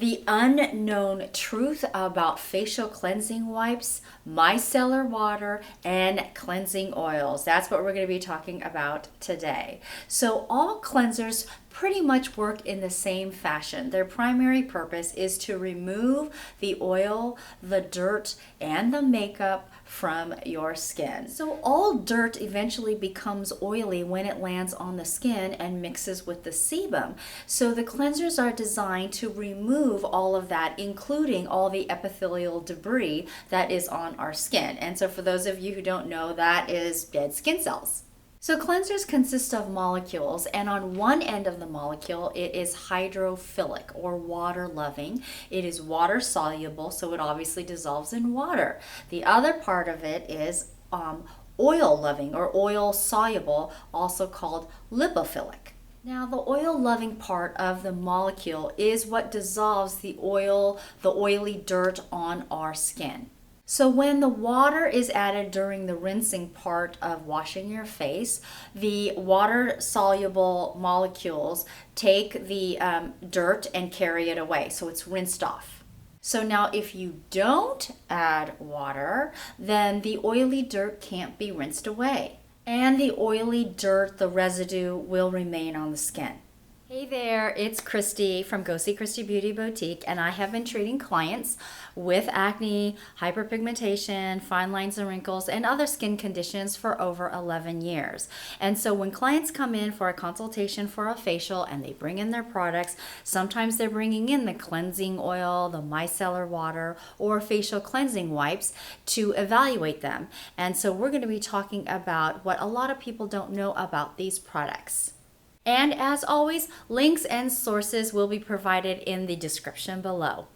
The unknown truth about facial cleansing wipes, micellar water, and cleansing oils. That's what we're going to be talking about today. So all cleansers pretty much work in the same fashion. Their primary purpose is to remove the oil, the dirt, and the makeup from your skin. So all dirt eventually becomes oily when it lands on the skin and mixes with the sebum. So the cleansers are designed to remove all of that, including all the epithelial debris that is on our skin. And so for those of you who don't know, that is dead skin cells. So cleansers consist of molecules, and on one end of the molecule, it is hydrophilic or water-loving. It is water-soluble, so it obviously dissolves in water. The other part of it is oil-loving or oil-soluble, also called lipophilic. Now, the oil-loving part of the molecule is what dissolves the oil, the oily dirt on our skin. So when the water is added during the rinsing part of washing your face, the water-soluble molecules take the dirt and carry it away, so it's rinsed off. So now if you don't add water, then the oily dirt can't be rinsed away. And the oily dirt, the residue, will remain on the skin. Hey there, it's Christy from Go See Christy Beauty Boutique, and I have been treating clients with acne, hyperpigmentation, fine lines and wrinkles, and other skin conditions for over 11 years. And so when clients come in for a consultation for a facial and they bring in their products, sometimes they're bringing in the cleansing oil, the micellar water, or facial cleansing wipes to evaluate them. And so we're going to be talking about what a lot of people don't know about these products. And as always, links and sources will be provided in the description below.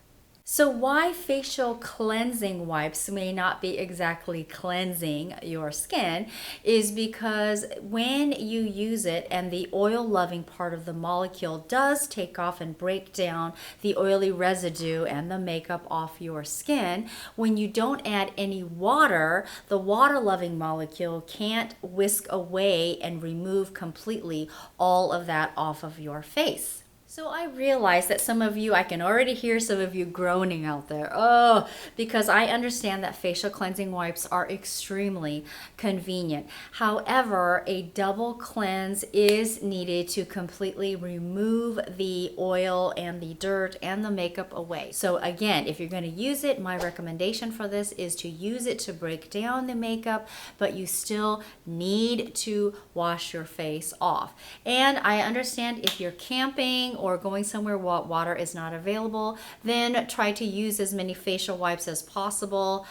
So why facial cleansing wipes may not be exactly cleansing your skin is because when you use it and the oil-loving part of the molecule does take off and break down the oily residue and the makeup off your skin, when you don't add any water, the water-loving molecule can't whisk away and remove completely all of that off of your face. So I realize that some of you, I can already hear some of you groaning out there. Oh, because I understand that facial cleansing wipes are extremely convenient. However, a double cleanse is needed to completely remove the oil and the dirt and the makeup away. So again, if you're going to use it, my recommendation for this is to use it to break down the makeup, but you still need to wash your face off. And I understand if you're camping or going somewhere where water is not available, then try to use as many facial wipes as possible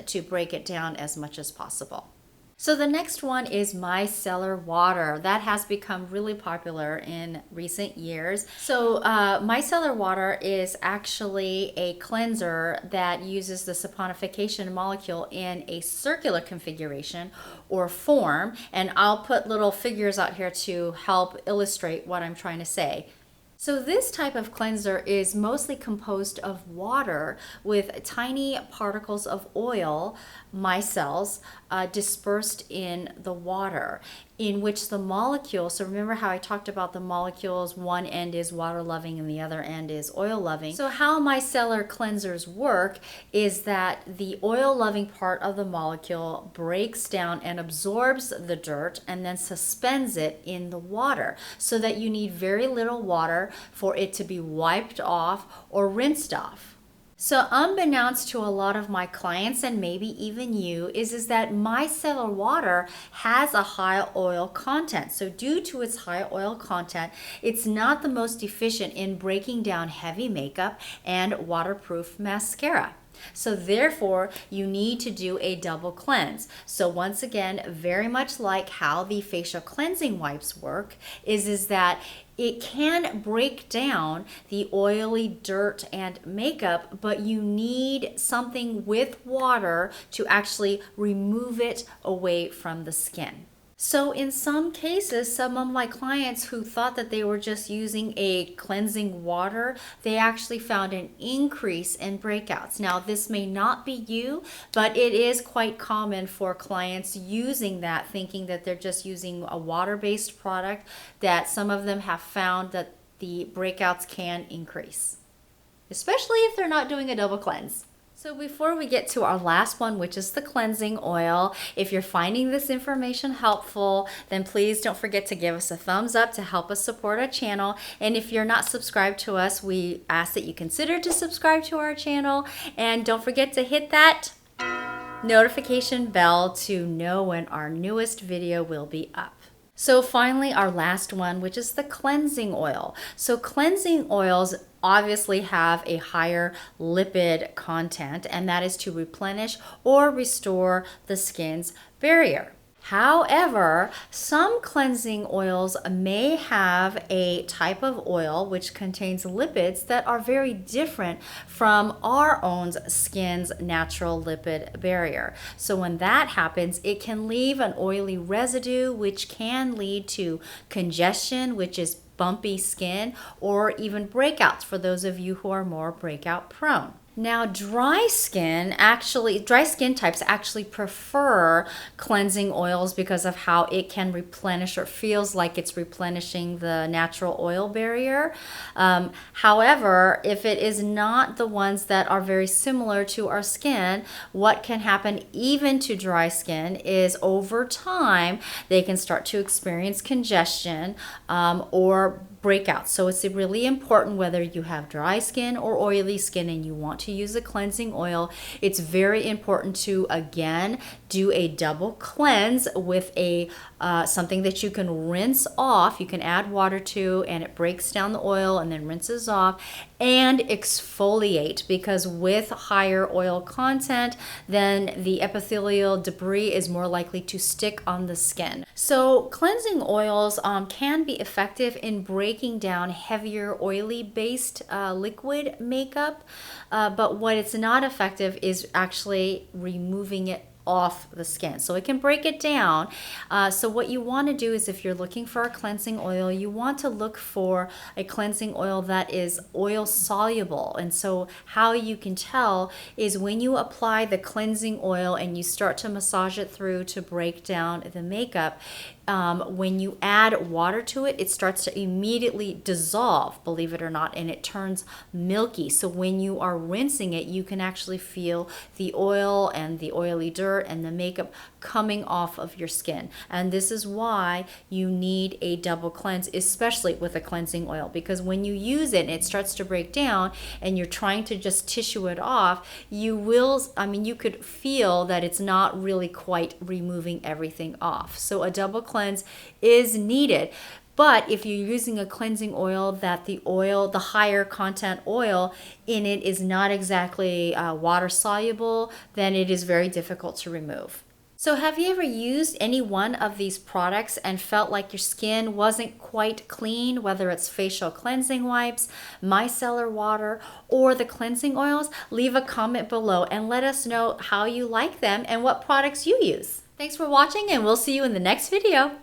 to break it down as much as possible. So the next one is micellar water. That has become really popular in recent years. So micellar water is actually a cleanser that uses the saponification molecule in a circular configuration or form. And I'll put little figures out here to help illustrate what I'm trying to say. So this type of cleanser is mostly composed of water with tiny particles of oil, micelles, dispersed in the water, in which the molecule, so remember how I talked about the molecules, one end is water loving and the other end is oil loving. So how micellar cleansers work is that the oil loving part of the molecule breaks down and absorbs the dirt and then suspends it in the water, so that you need very little water for it to be wiped off or rinsed off. So unbeknownst to a lot of my clients and maybe even you is that micellar water has a high oil content. So due to its high oil content, it's not the most efficient in breaking down heavy makeup and waterproof mascara. So therefore, you need to do a double cleanse. So once again, very much like how the facial cleansing wipes work, is that it can break down the oily dirt and makeup, but you need something with water to actually remove it away from the skin. So in some cases, some of my clients who thought that they were just using a cleansing water, they actually found an increase in breakouts. Now, this may not be you, but it is quite common for clients using that, thinking that they're just using a water-based product, that some of them have found that the breakouts can increase. especially if they're not doing a double cleanse. So before we get to our last one, which is the cleansing oil, if you're finding this information helpful, then please don't forget to give us a thumbs up to help us support our channel. And if you're not subscribed to us, we ask that you consider to subscribe to our channel. And don't forget to hit that notification bell to know when our newest video will be up. So finally, our last one, which is the cleansing oil. So cleansing oils obviously have a higher lipid content, and that is to replenish or restore the skin's barrier. However, some cleansing oils may have a type of oil which contains lipids that are very different from our own skin's natural lipid barrier. So when that happens, it can leave an oily residue, which can lead to congestion, which is bumpy skin, or even breakouts for those of you who are more breakout prone. Now, dry skin types actually prefer cleansing oils because of how it can replenish, or feels like it's replenishing, the natural oil barrier. However, if it is not the ones that are very similar to our skin, what can happen even to dry skin is over time, they can start to experience congestion or breakouts. So it's really important, whether you have dry skin or oily skin and you want to use a cleansing oil, it's very important to, again, do a double cleanse with a something that you can rinse off. You can add water to, and it breaks down the oil and then rinses off, and exfoliate, because with higher oil content, then the epithelial debris is more likely to stick on the skin. So cleansing oils can be effective in breaking down heavier oily based liquid makeup, but what it's not effective is actually removing it off the skin. So it can break it down. So what you want to do is, if you're looking for a cleansing oil, you want to look for a cleansing oil that is oil soluble. And so how you can tell is when you apply the cleansing oil and you start to massage it through to break down the makeup, when you add water to it, it starts to immediately dissolve, believe it or not, and it turns milky. So when you are rinsing it, you can actually feel the oil and the oily dirt and the makeup coming off of your skin. And this is why you need a double cleanse, especially with a cleansing oil, because when you use it and it starts to break down and you're trying to just tissue it off, you could feel that it's not really quite removing everything off. So a double cleanse is needed. But if you're using a cleansing oil that the higher content oil in it is not exactly water soluble, then it is very difficult to remove. So have you ever used any one of these products and felt like your skin wasn't quite clean, whether it's facial cleansing wipes, micellar water, or the cleansing oils? Leave a comment below and let us know how you like them and what products you use. Thanks for watching, and we'll see you in the next video.